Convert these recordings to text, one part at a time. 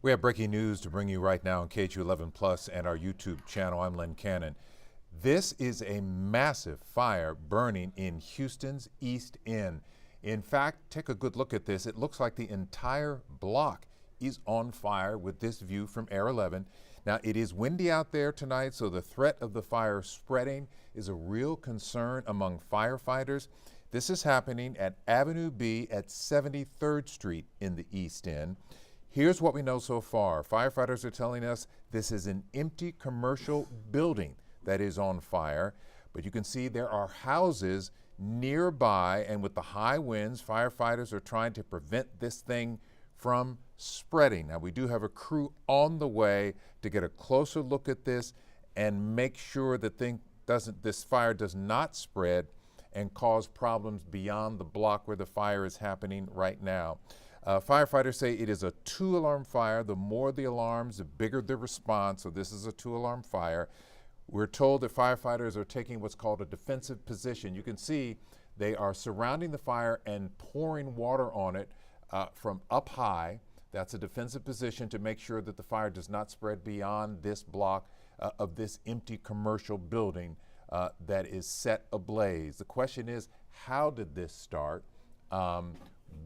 We have breaking news to bring you right now on KHU11 Plus and our YouTube channel. I'm Len Cannon. This is a massive fire burning in Houston's East End. In fact, take a good look at this. It looks like the entire block is on fire with this view from Air 11. Now, it is windy out there tonight, so the threat of the fire spreading is a real concern among firefighters. This is happening at Avenue B at 73rd Street in the East End. Here's what we know so far. Firefighters are telling us this is an empty commercial building that is on fire, but you can see there are houses nearby, and with the high winds, firefighters are trying to prevent this thing from spreading. Now, we do have a crew on the way to get a closer look at this and make sure that this fire does not spread and cause problems beyond the block where the fire is happening right now. Firefighters say it is a 2-alarm fire. The more the alarms, the bigger the response. So this is a 2-alarm fire. We're told that firefighters are taking what's called a defensive position. You can see they are surrounding the fire and pouring water on it from up high. That's a defensive position to make sure that the fire does not spread beyond this block of this empty commercial building that is set ablaze. The question is, how did this start?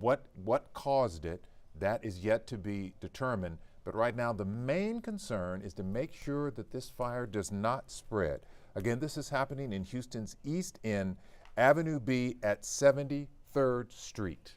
What caused it? That is yet to be determined. But right now, the main concern is to make sure that this fire does not spread. Again, this is happening in Houston's East End, Avenue B at 73rd Street.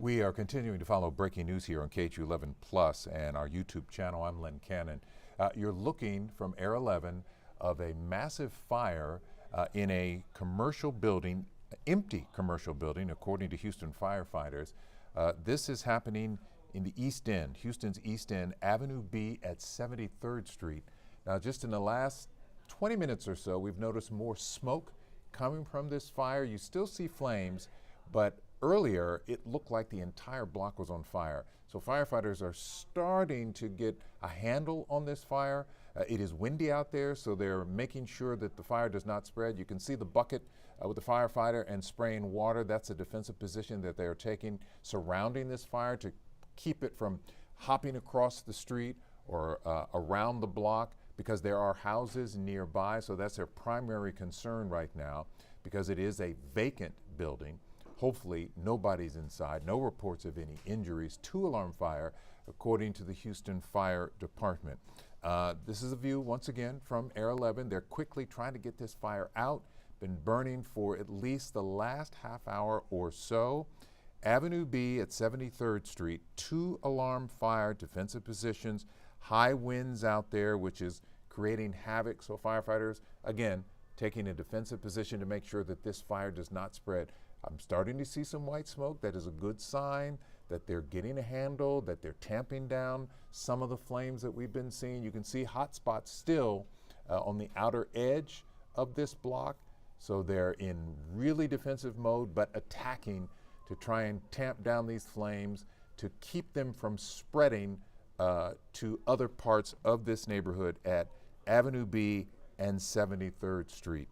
We are continuing to follow breaking news here on KHU11 Plus and our YouTube channel. I'm Len Cannon. You're looking from Air 11 of a massive fire in a commercial building, empty commercial building, according to Houston firefighters. This is happening in the East End, Houston's East End, Avenue B at 73rd Street. Now, just in the last 20 minutes or so, we've noticed more smoke coming from this fire. You still see flames, but earlier it looked like the entire block was on fire. So firefighters are starting to get a handle on this fire. It is windy out there, so they're making sure that the fire does not spread. You can see the bucket with the firefighter and spraying water. That's a defensive position that they are taking surrounding this fire to keep it from hopping across the street or around the block, because there are houses nearby. So that's their primary concern right now, because it is a vacant building. Hopefully nobody's inside, no reports of any injuries. 2-alarm fire, according to the Houston Fire Department. This is a view, once again, from Air 11. They're quickly trying to get this fire out. Been burning for at least the last half hour or so. Avenue B at 73rd Street, 2-alarm fire, defensive positions, high winds out there, which is creating havoc. So firefighters, again, taking a defensive position to make sure that this fire does not spread. I'm starting to see some white smoke. That is a good sign that they're getting a handle, that they're tamping down some of the flames that we've been seeing. You can see hot spots still on the outer edge of this block. So they're in really defensive mode, but attacking to try and tamp down these flames to keep them from spreading to other parts of this neighborhood at Avenue B and 73rd Street.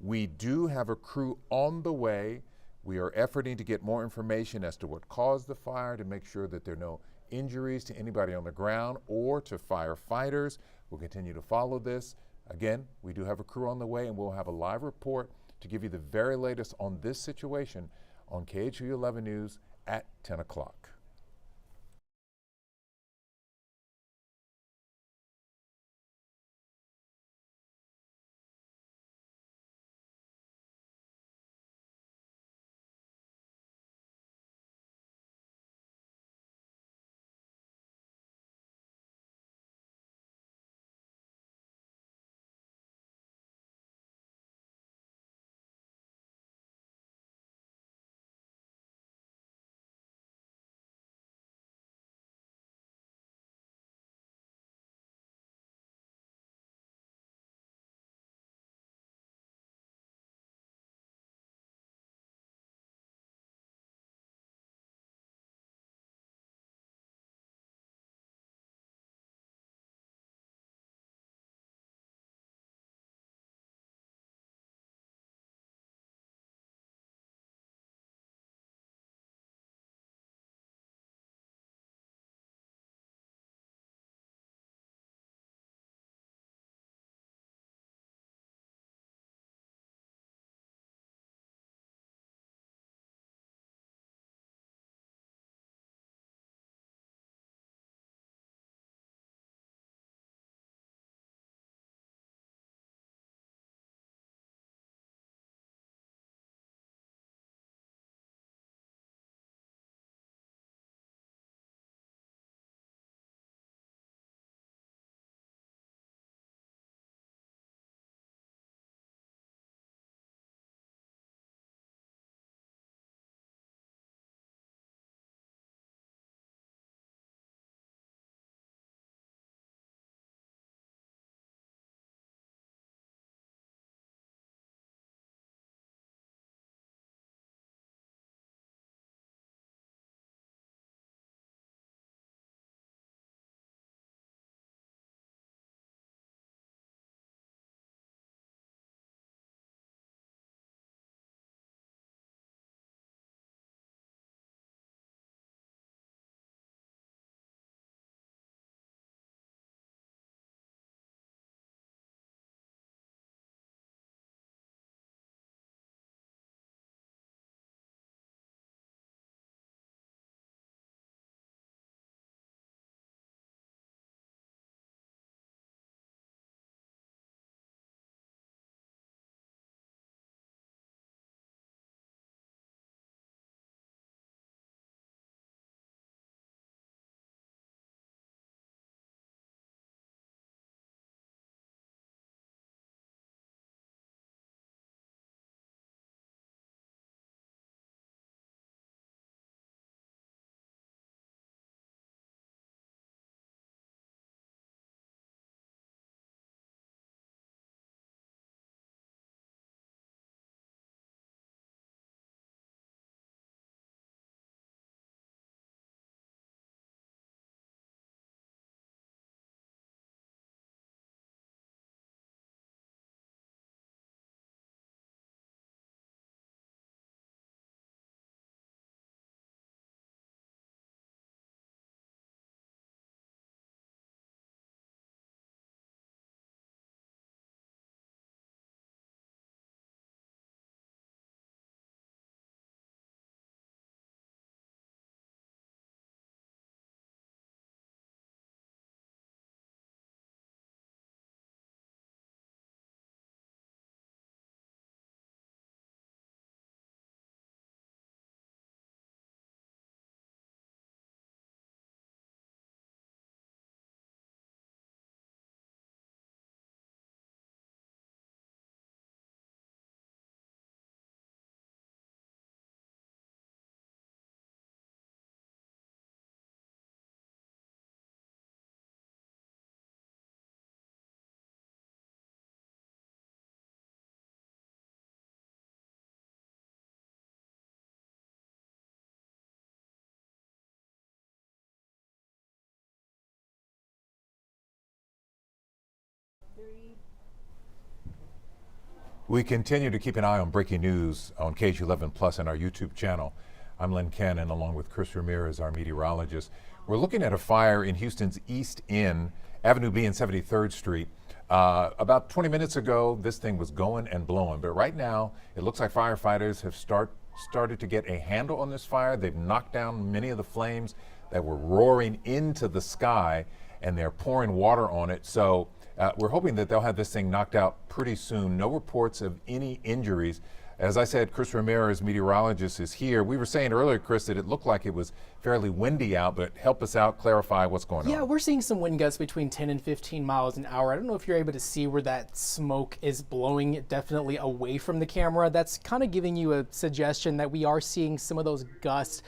We do have a crew on the way. We are efforting to get more information as to what caused the fire, to make sure that there are no injuries to anybody on the ground or to firefighters. We'll continue to follow this. Again, we do have a crew on the way, and we'll have a live report to give you the very latest on this situation on KHU 11 News at 10 o'clock. We continue to keep an eye on breaking news on KH11 Plus and our YouTube channel. I'm Len Cannon along with Chris Ramirez, our meteorologist. We're looking at a fire in Houston's East End, Avenue B and 73rd Street. About 20 minutes ago, this thing was going and blowing, but right now it looks like firefighters have started to get a handle on this fire. They've knocked down many of the flames that were roaring into the sky, and they're pouring water on it. So we're hoping that they'll have this thing knocked out pretty soon. No reports of any injuries. As I said, Chris Ramirez, meteorologist, is here. We were saying earlier, Chris, that it looked like it was fairly windy out, but help us out, clarify what's going on. Yeah, we're seeing some wind gusts between 10 and 15 miles an hour. I don't know if you're able to see where that smoke is blowing definitely away from the camera. That's kind of giving you a suggestion that we are seeing some of those gusts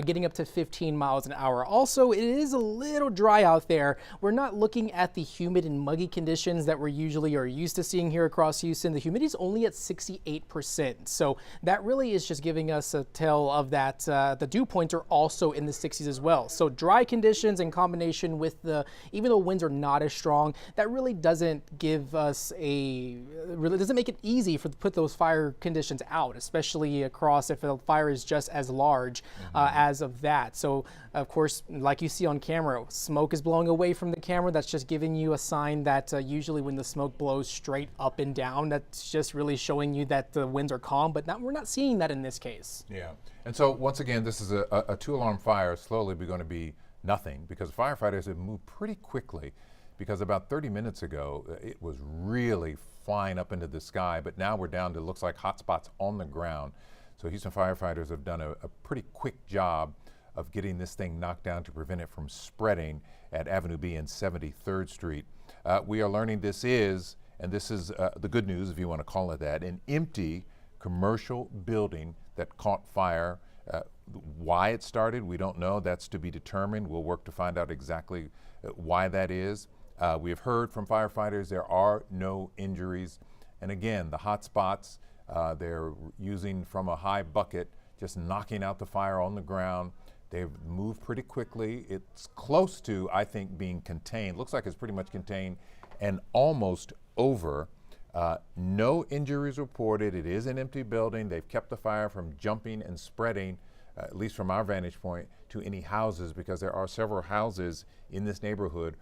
getting up to 15 miles an hour. Also, it is a little dry out there. We're not looking at the humid and muggy conditions that we're usually are used to seeing here across Houston. The humidity is only at 68%. So that really is just giving us a tell of that the dew points are also in the 60s as well. So dry conditions in combination with even though winds are not as strong, that really doesn't give us really doesn't make it easy to put those fire conditions out, especially across if the fire is just as large as of that. So of course, like you see on camera, smoke is blowing away from the camera. That's just giving you a sign that usually when the smoke blows straight up and down, that's just really showing you that the winds are calm, but we're not seeing that in this case. Yeah, and so once again, this is a two-alarm fire. Slowly we're going to be nothing because firefighters have moved pretty quickly, because about 30 minutes ago, it was really flying up into the sky, but now we're down to, looks like, hot spots on the ground. So Houston firefighters have done a pretty quick job of getting this thing knocked down to prevent it from spreading at Avenue B and 73rd Street. We are learning this is, and this is the good news if you want to call it that, an empty commercial building that caught fire. Why it started, we don't know. That's to be determined. We'll work to find out exactly why that is. We have heard from firefighters there are no injuries. And again, the hot spots, they're using from a high bucket, just knocking out the fire on the ground. They've moved pretty quickly. It's close to, I think, being contained. Looks like it's pretty much contained and almost over. No injuries reported. It is an empty building. They've kept the fire from jumping and spreading, at least from our vantage point, to any houses, because there are several houses in this neighborhood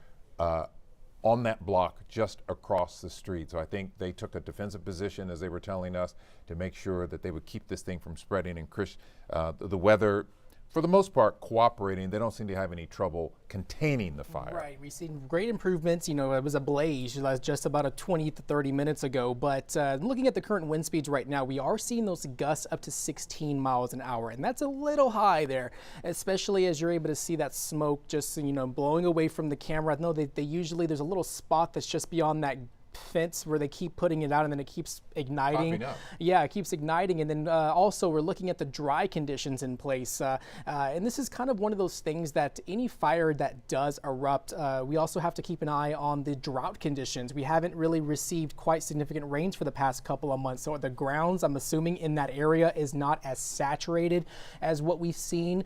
on that block just across the street. So I think they took a defensive position, as they were telling us, to make sure that they would keep this thing from spreading. And Chris, the weather, for the most part, cooperating. They don't seem to have any trouble containing the fire. Right, we've seen great improvements. You know, it was a blaze just about 20 to 30 minutes ago, but looking at the current wind speeds right now, we are seeing those gusts up to 16 miles an hour, and that's a little high there, especially as you're able to see that smoke just, you know, blowing away from the camera. I know they usually, there's a little spot that's just beyond that fence where they keep putting it out and then it keeps igniting. Yeah, it keeps igniting. And then also we're looking at the dry conditions in place. And this is kind of one of those things that any fire that does erupt, we also have to keep an eye on the drought conditions. We haven't really received quite significant rains for the past couple of months. So the grounds, I'm assuming, in that area is not as saturated as what we've seen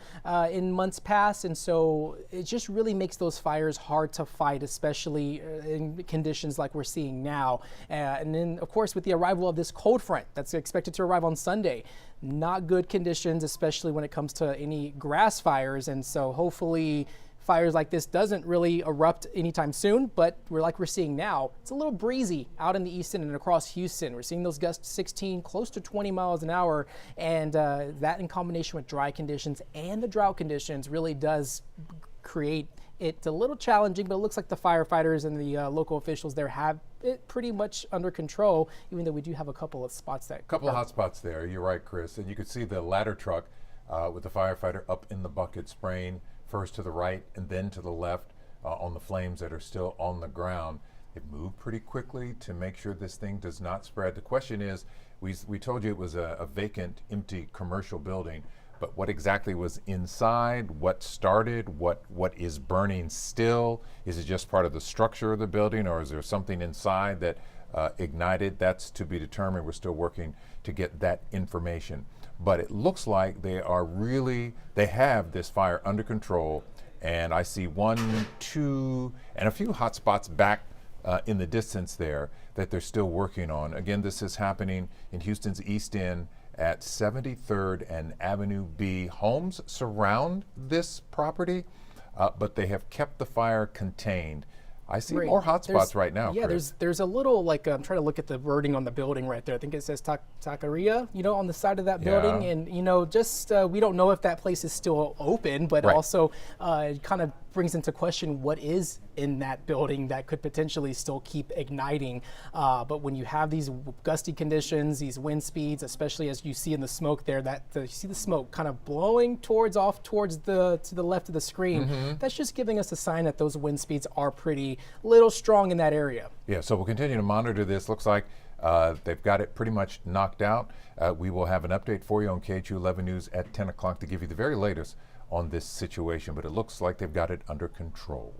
in months past. And so it just really makes those fires hard to fight, especially in conditions like we're seeing now. And then, of course, with the arrival of this cold front that's expected to arrive on Sunday, not good conditions, especially when it comes to any grass fires. And so hopefully fires like this doesn't really erupt anytime soon, but we're seeing now, it's a little breezy out in the east end and across Houston. We're seeing those gusts 16, close to 20 miles an hour, and that in combination with dry conditions and the drought conditions really does create it a little challenging, but it looks like the firefighters and the local officials there have it pretty much under control, even though we do have a couple of spots that... Couple of hot spots there, you're right, Chris. And you could see the ladder truck with the firefighter up in the bucket spraying first to the right and then to the left on the flames that are still on the ground. They've moved pretty quickly to make sure this thing does not spread. The question is, we told you it was a vacant, empty commercial building. But what exactly was inside, what started, what is burning still? Is it just part of the structure of the building, or is there something inside that ignited? That's to be determined. We're still working to get that information. But it looks like they have this fire under control. And I see 1, 2, and a few hot spots back in the distance there that they're still working on. Again, this is happening in Houston's East End at 73rd and Avenue B. Homes surround this property, but they have kept the fire contained. I see Right. more hotspots right now. Yeah, Chris. there's a little, like, I'm trying to look at the wording on the building right there. I think it says Taqueria, on the side of that building. Yeah. And, just we don't know if that place is still open, but Right. also it kind of brings into question what is in that building that could potentially still keep igniting. But when you have these gusty conditions, these wind speeds, especially as you see in the smoke there, you see the smoke kind of blowing off towards to the left of the screen. That's just giving us a sign that those wind speeds are pretty little strong in that area. Yeah, so we'll continue to monitor this. Looks like they've got it pretty much knocked out. We will have an update for you on KHU 11 News at 10 o'clock to give you the very latest on this situation, but it looks like they've got it under control.